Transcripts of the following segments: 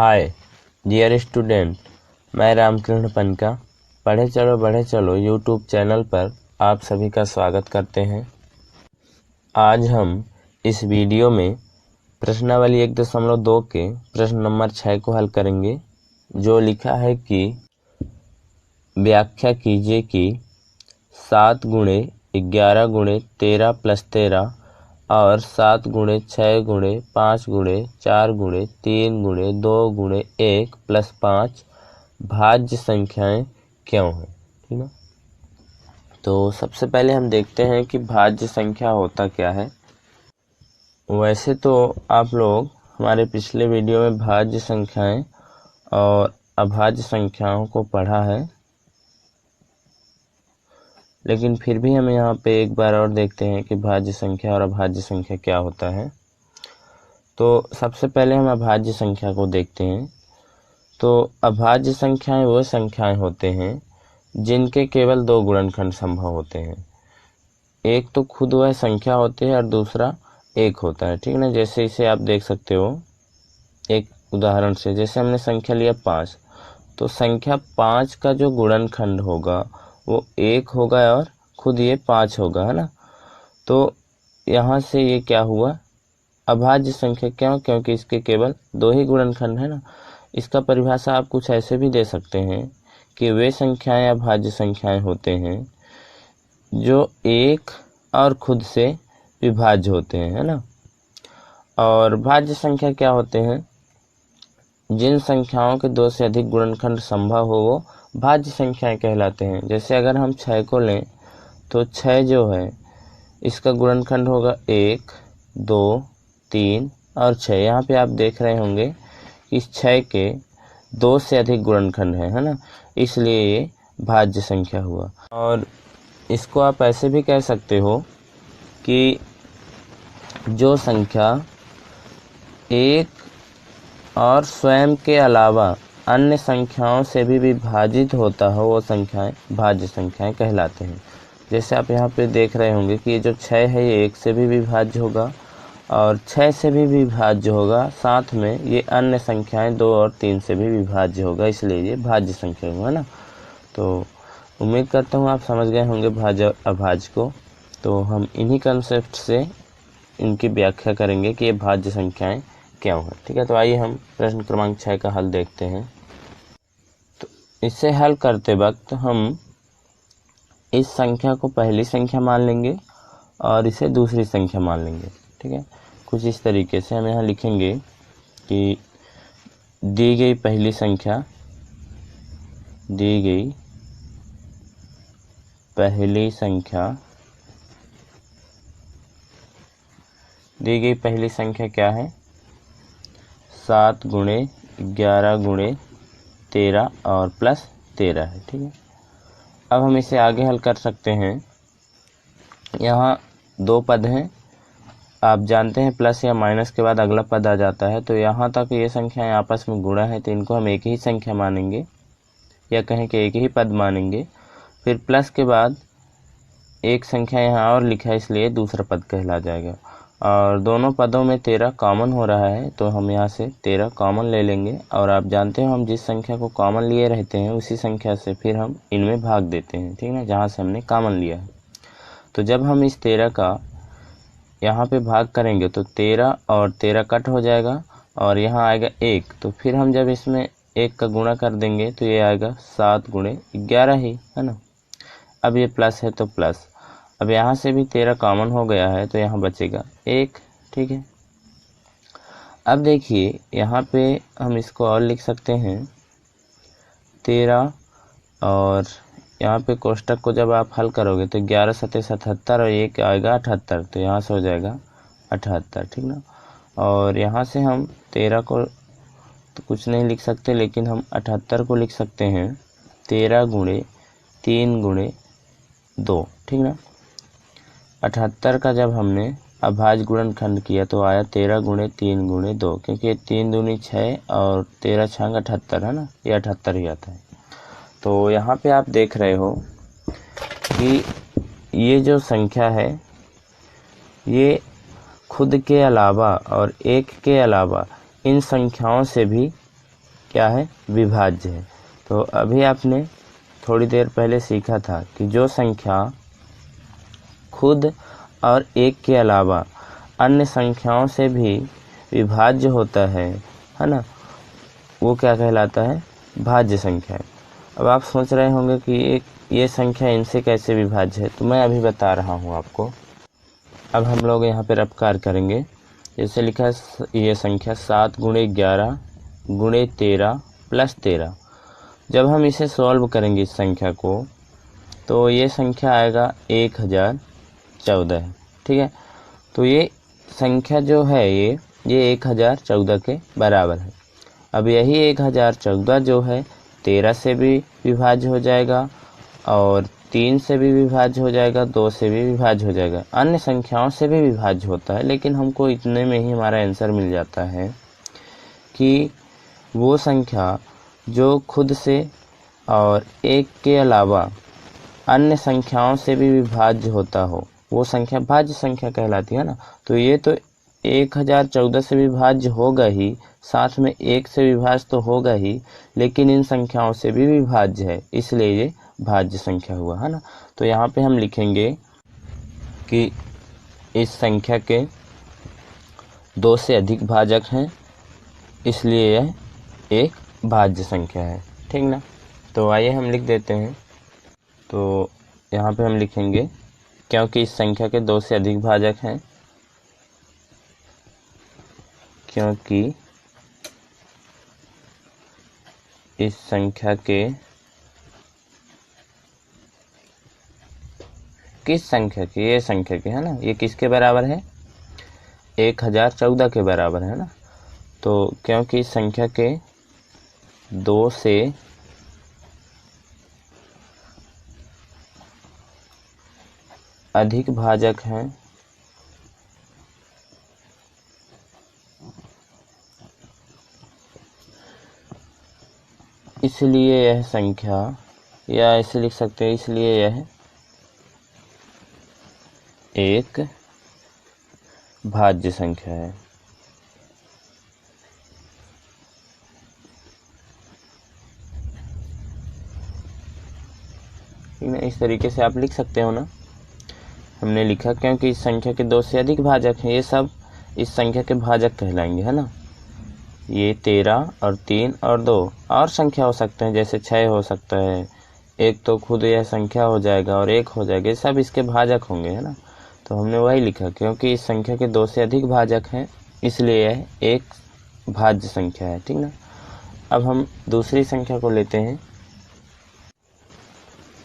Hi dear student, मैं रामकृष्ण पनका पढ़े चलो बढ़े चलो यूट्यूब चैनल पर आप सभी का स्वागत करते हैं। आज हम इस वीडियो में प्रश्नावली 1.2 के प्रश्न नंबर 6 को हल करेंगे, जो लिखा है कि व्याख्या कीजिए कि 7 गुणे 11 गुणे 13 प्लस 13 और 7 गुणे 6 गुणे 5 गुणे 4 गुणे 3 गुणे 2 गुणे 1 प्लस 5 भाज्य संख्याएं क्यों हैं। ठीक है, तो सबसे पहले हम देखते हैं कि भाज्य संख्या होता क्या है। वैसे तो आप लोग हमारे पिछले वीडियो में भाज्य संख्याएं और अभाज्य संख्याओं को पढ़ा है, लेकिन फिर भी हम यहाँ पे एक बार और देखते हैं कि भाज्य संख्या और अभाज्य संख्या क्या होता है। तो सबसे पहले हम अभाज्य संख्या को देखते हैं। तो अभाज्य संख्याएं वो संख्याएं होते हैं जिनके केवल 2 गुणनखंड संभव होते हैं। एक तो खुद वह संख्या होती है और दूसरा एक होता है। ठीक है ना, जैसे इसे आप देख सकते हो एक उदाहरण से। जैसे हमने संख्या लिया 5, तो संख्या 5 का जो गुणनखंड होगा वो 1 होगा और खुद ये 5 होगा, है ना। तो यहाँ से ये क्या हुआ, अभाज्य संख्या। क्यों? क्योंकि इसके केवल 2 ही गुणनखंड है ना। इसका परिभाषा आप कुछ ऐसे भी दे सकते हैं कि वे संख्याएं अभाज्य संख्याएं होते हैं जो एक और खुद से विभाज्य होते हैं, है ना। और भाज्य संख्या क्या होते हैं, जिन संख्याओं के 2 से अधिक गुणनखंड संभव हो वो भाज्य संख्याएं कहलाते हैं। जैसे अगर हम 6 को लें तो 6 जो है इसका गुणनखंड होगा 1, 2, 3 और 6। यहाँ पे आप देख रहे होंगे कि इस 6 के 2 से अधिक गुणनखंड है ना, इसलिए ये भाज्य संख्या हुआ। और इसको आप ऐसे भी कह सकते हो कि जो संख्या एक और स्वयं के अलावा अन्य संख्याओं से भी विभाजित होता हो वो संख्याएं भाज्य संख्याएं कहलाते हैं। जैसे आप यहाँ पे देख रहे होंगे कि ये जो 6 है ये 1 से भी विभाज्य होगा और 6 से भी विभाज्य होगा, साथ में ये अन्य संख्याएं 2 और 3 से भी विभाज्य होगा, इसलिए ये भाज्य संख्या हुआ, है ना। तो उम्मीद करता हूँ आप समझ गए होंगे भाज्य अभाज्य को। तो हम इन्हीं कंसेप्ट से इनकी व्याख्या करेंगे कि ये भाज्य संख्याएं क्यों है। ठीक है, तो आइए हम प्रश्न क्रमांक 6 का हल देखते हैं। तो इसे हल करते वक्त हम इस संख्या को पहली संख्या मान लेंगे और इसे दूसरी संख्या मान लेंगे। ठीक है, कुछ इस तरीके से हम यहाँ लिखेंगे कि दी गई पहली संख्या क्या है, 7 गुणे 11 गुणे 13 और प्लस 13 है। ठीक है, अब हम इसे आगे हल कर सकते हैं। यहाँ 2 पद हैं, आप जानते हैं प्लस या माइनस के बाद अगला पद आ जाता है। तो यहाँ तक ये संख्याएं आपस में गुणा है तो इनको हम एक ही संख्या मानेंगे, या कहें कि एक ही पद मानेंगे। फिर प्लस के बाद एक संख्या यहाँ और लिखा है इसलिए दूसरा पद कहला जाएगा। और दोनों पदों में 13 कॉमन हो रहा है तो हम यहाँ से 13 कॉमन ले लेंगे। और आप जानते हैं हम जिस संख्या को कॉमन लिए रहते हैं उसी संख्या से फिर हम इनमें भाग देते हैं। ठीक है, जहाँ से हमने कॉमन लिया है। तो जब हम इस 13 का यहाँ पे भाग करेंगे तो 13 और 13 कट हो जाएगा और यहाँ आएगा 1। तो फिर हम जब इसमें 1 का गुणा कर देंगे तो ये आएगा 7 गुणे 11 ही, है ना। अब ये प्लस है तो प्लस, अब यहाँ से भी 13 कॉमन हो गया है तो यहाँ बचेगा 1। ठीक है, अब देखिए यहाँ पे हम इसको और लिख सकते हैं 13 और यहाँ पे कोष्टक को जब आप हल करोगे तो 11 सत्ते 77 और 1 आएगा 78, तो यहाँ से हो जाएगा 78। ठीक ना, और यहाँ से हम 13 को तो कुछ नहीं लिख सकते, लेकिन हम 78 को लिख सकते हैं 13 गुणे 3 गुणे 2। ठीक ना, 78 का जब हमने अभाज्य गुणनखंड किया तो आया 13 गुणे 3 गुणे 2, क्योंकि 3 दूनी 6 और 13 छंग 78, है ना, ये 78 ही आता है। तो यहाँ पे आप देख रहे हो कि ये जो संख्या है ये खुद के अलावा और एक के अलावा इन संख्याओं से भी क्या है, विभाज्य है। तो अभी आपने थोड़ी देर पहले सीखा था कि जो संख्या खुद और एक के अलावा अन्य संख्याओं से भी विभाज्य होता है ना, वो क्या कहलाता है, भाज्य संख्या है। अब आप सोच रहे होंगे कि ये संख्या इनसे कैसे विभाज्य है, तो मैं अभी बता रहा हूँ आपको। अब हम लोग यहाँ पे रफकार करेंगे। जैसे लिखा है ये संख्या 7 × 11 × 13 + 13। जब हम इसे सॉल्व करेंगे इस संख्या को, तो ये संख्या आएगा 1014 है। ठीक है, तो ये संख्या जो है ये 1014 के बराबर है। अब यही 1014 जो है 13 से भी विभाज्य हो जाएगा और 3 से भी विभाज्य हो जाएगा, 2 से भी विभाज्य हो जाएगा, अन्य संख्याओं से भी विभाज्य होता है। लेकिन हमको इतने में ही हमारा आंसर मिल जाता है कि वो संख्या जो खुद से और एक के अलावा अन्य संख्याओं से भी विभाज्य होता हो, वो संख्या भाज्य संख्या कहलाती है ना। तो ये तो 1014 से विभाज्य होगा ही, साथ में 1 से विभाज्य तो होगा ही, लेकिन इन संख्याओं से भी विभाज्य है, इसलिए ये भाज्य संख्या हुआ, है ना। तो यहाँ पे हम लिखेंगे कि इस संख्या के 2 से अधिक भाजक हैं, इसलिए यह एक भाज्य संख्या है। ठीक ना। तो आइए हम लिख देते हैं। तो यहाँ पे हम लिखेंगे क्योंकि इस संख्या के 2 से अधिक भाजक हैं, क्योंकि इस संख्या के किस संख्या के, ये संख्या के, है ना, ये किसके बराबर है, 1014 के बराबर है ना। तो क्योंकि इस संख्या के 2 से अधिक भाजक हैं, इसलिए यह संख्या, या ऐसे लिख सकते हैं, इसलिए यह एक भाज्य संख्या है। इस तरीके से आप लिख सकते हो ना। हमने लिखा क्योंकि इस संख्या के 2 से अधिक भाजक हैं, ये सब इस संख्या के भाजक कहलाएंगे, है ना। ये 13 और 3 और 2 और संख्या हो सकते हैं, जैसे 6 हो सकता है, एक तो खुद यह संख्या हो जाएगा और 1 हो जाएगा, ये सब इसके भाजक होंगे, है ना। तो हमने वही लिखा क्योंकि इस संख्या के 2 से अधिक भाजक हैं, इसलिए यह एक भाज्य संख्या है। ठीक ना। अब हम दूसरी संख्या को लेते हैं।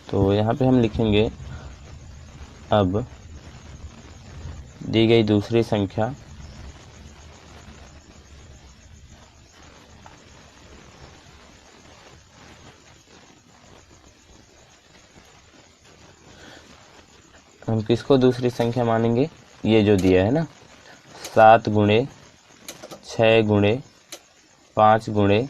तो यहाँ पे हम लिखेंगे, अब दी गई दूसरी संख्या हम किसको दूसरी संख्या मानेंगे, ये जो दिया है ना, 7 × 6 × 5 ×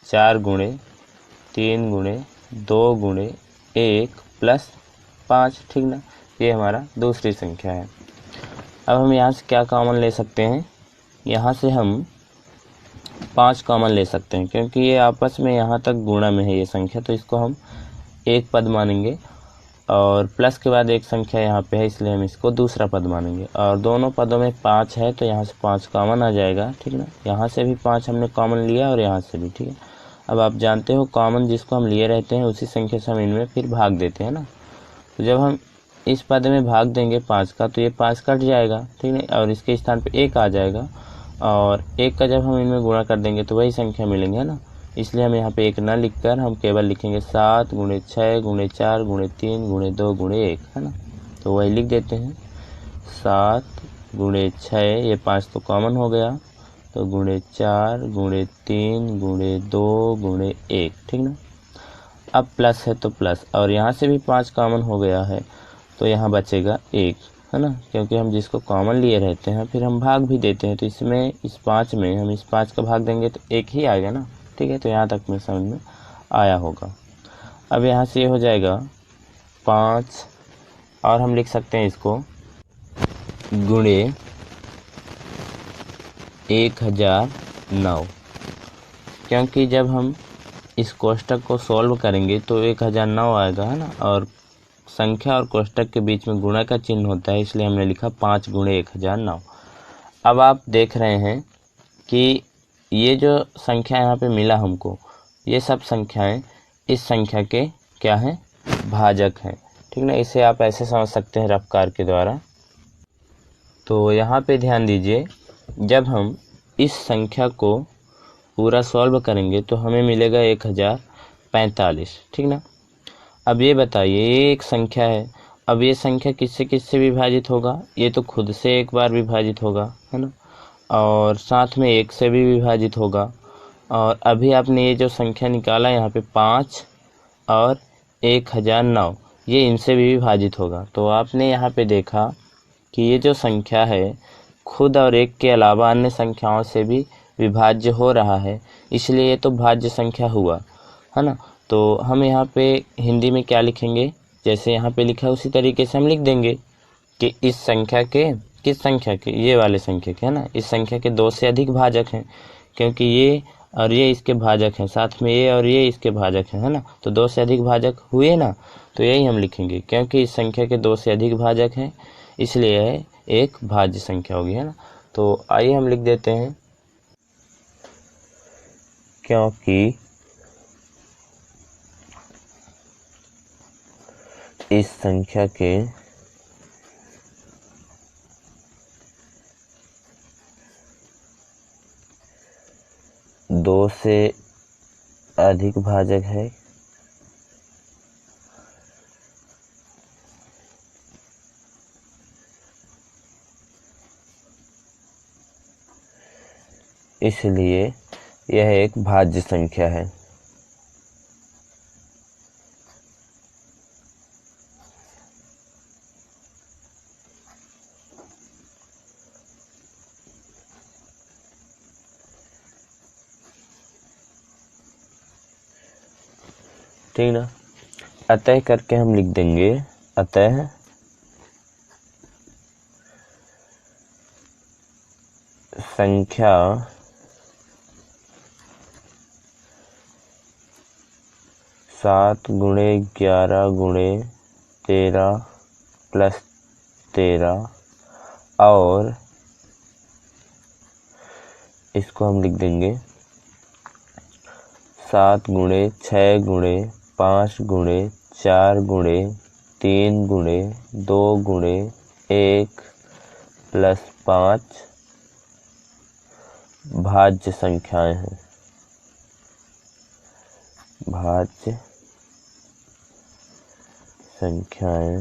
4 × 3 × 2 × 1 + 5। ठीक ना, ये हमारा दूसरी संख्या है। अब हम यहाँ से क्या कॉमन ले सकते हैं, यहाँ से हम 5 कॉमन ले सकते हैं, क्योंकि ये आपस में यहाँ तक गुणा में है ये संख्या, तो इसको हम एक पद मानेंगे और प्लस के बाद एक संख्या यहाँ पे है, इसलिए हम इसको दूसरा पद मानेंगे। और दोनों पदों में 5 है, तो यहाँ से 5 कॉमन आ जाएगा। ठीक ना, यहाँ से भी 5 हमने कॉमन लिया और यहाँ से भी। ठीक है, अब आप जानते हो कॉमन जिसको हम लिए रहते हैं उसी संख्या से हम इनमें फिर भाग देते हैं ना। तो जब हम इस पद में भाग देंगे 5 का, तो ये 5 कट जाएगा। ठीक है, और इसके स्थान पे 1 आ जाएगा, और 1 का जब हम इनमें गुणा कर देंगे तो वही संख्या मिलेंगे, है ना। इसलिए हम यहाँ पे 1 ना लिखकर हम केवल लिखेंगे 7 × 6 × 4 × 3 × 2 × 1, है ना। तो वही लिख देते हैं, 7 × 6, ये 5 तो कॉमन हो गया, तो × 4 × 3 × 2 × 1। ठीक ना। अब प्लस है तो प्लस, और यहाँ से भी 5 कॉमन हो गया है, तो यहाँ बचेगा 1, है ना, क्योंकि हम जिसको कॉमन लिए रहते हैं फिर हम भाग भी देते हैं, तो इसमें इस 5 में हम इस 5 का भाग देंगे तो 1 ही आएगा ना। ठीक है, तो यहाँ तक में समझ में आया होगा। अब यहाँ से ये हो जाएगा 5, और हम लिख सकते हैं इसको × 1009। क्योंकि जब हम इस कोष्टक को सॉल्व करेंगे तो 1009 आएगा, है ना, और संख्या और कोष्टक के बीच में गुणा का चिन्ह होता है, इसलिए हमने लिखा 5 गुणे 1009। अब आप देख रहे हैं कि ये जो संख्या यहाँ पे मिला हमको, ये सब संख्याएं इस संख्या के क्या हैं, भाजक हैं, ठीक ना। इसे आप ऐसे समझ सकते हैं रफ्कार के द्वारा। तो यहाँ पे ध्यान दीजिए, जब हम इस संख्या को पूरा सॉल्व करेंगे तो हमें मिलेगा 1045, ठीक ना। अब ये बताइए, ये एक संख्या है, अब ये संख्या किससे किससे विभाजित होगा, ये तो खुद से एक बार विभाजित होगा, है ना, और साथ में 1 से भी विभाजित होगा, और अभी आपने ये जो संख्या निकाला यहाँ पे 5 और 1009, ये इनसे भी विभाजित होगा। तो आपने यहाँ पे देखा कि ये जो संख्या है खुद और 1 के अलावा अन्य संख्याओं से भी विभाज्य हो रहा है, इसलिए ये तो भाज्य संख्या हुआ, है ना। तो हम यहाँ पे हिंदी में क्या लिखेंगे, जैसे यहाँ पे लिखा है उसी तरीके से हम लिख देंगे कि इस संख्या के, किस संख्या के, ये वाले संख्या के, है ना, इस संख्या के 2 से अधिक भाजक हैं, क्योंकि ये और ये इसके भाजक हैं, साथ में ये और ये इसके भाजक हैं, है ना। तो 2 से अधिक भाजक हुए ना, तो यही हम लिखेंगे, क्योंकि इस संख्या के 2 से अधिक भाजक हैं, इसलिए यह एक भाज्य संख्या होगी, है ना। तो आइए हम लिख देते हैं, क्योंकि इस संख्या के 2 से अधिक भाजक है, इसलिए यह एक भाज्य संख्या है। ठीक ना। अतः करके हम लिख देंगे, अतः संख्या सात गुणे 11 गुणे 13 प्लस 13, और इसको हम लिख देंगे 7 गुणे 6 गुणे 5 गुणे 4 गुणे 3 गुणे 2 गुणे 1 प्लस 5 भाज्य संख्याएं हैं, भाज्य संख्याएं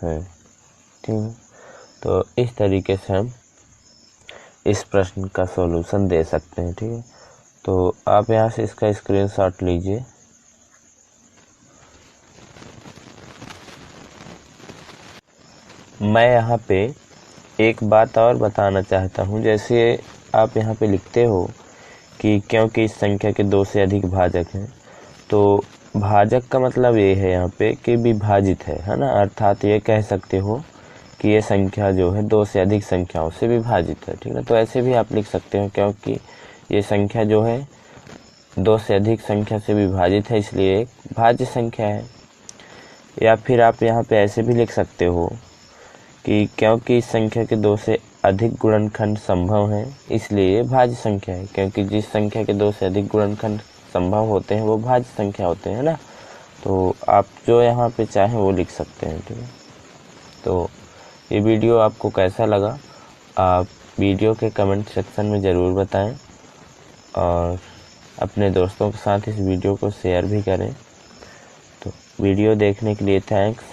हैं, ठीक। तो इस तरीके से हम इस प्रश्न का सॉल्यूशन दे सकते हैं, ठीक है। तो आप यहाँ से इसका स्क्रीनशॉट लीजिए। मैं यहाँ पे एक बात और बताना चाहता हूँ, जैसे आप यहाँ पे लिखते हो कि क्योंकि इस संख्या के 2 से अधिक भाजक हैं, तो भाजक का मतलब ये है यहाँ पे कि विभाजित है ना, अर्थात ये कह सकते हो कि ये संख्या जो है 2 से अधिक संख्याओं से विभाजित है, ठीक है। तो ऐसे भी आप लिख सकते हो, क्योंकि ये संख्या जो है 2 से अधिक संख्या से विभाजित है, इसलिए एक भाज्य संख्या है। या फिर आप यहाँ पे ऐसे भी लिख सकते हो कि क्योंकि इस संख्या के 2 से अधिक गुणनखंड संभव हैं, इसलिए ये भाज्य संख्या है, क्योंकि जिस संख्या के 2 से अधिक गुणनखंड संभव होते हैं वो भाज्य संख्या होते हैं ना। तो आप जो यहाँ पे चाहें वो लिख सकते हैं, ठीक है। तो ये वीडियो आपको कैसा लगा, आप वीडियो के कमेंट सेक्शन में ज़रूर बताएं, और अपने दोस्तों के साथ इस वीडियो को शेयर भी करें। तो वीडियो देखने के लिए थैंक्स।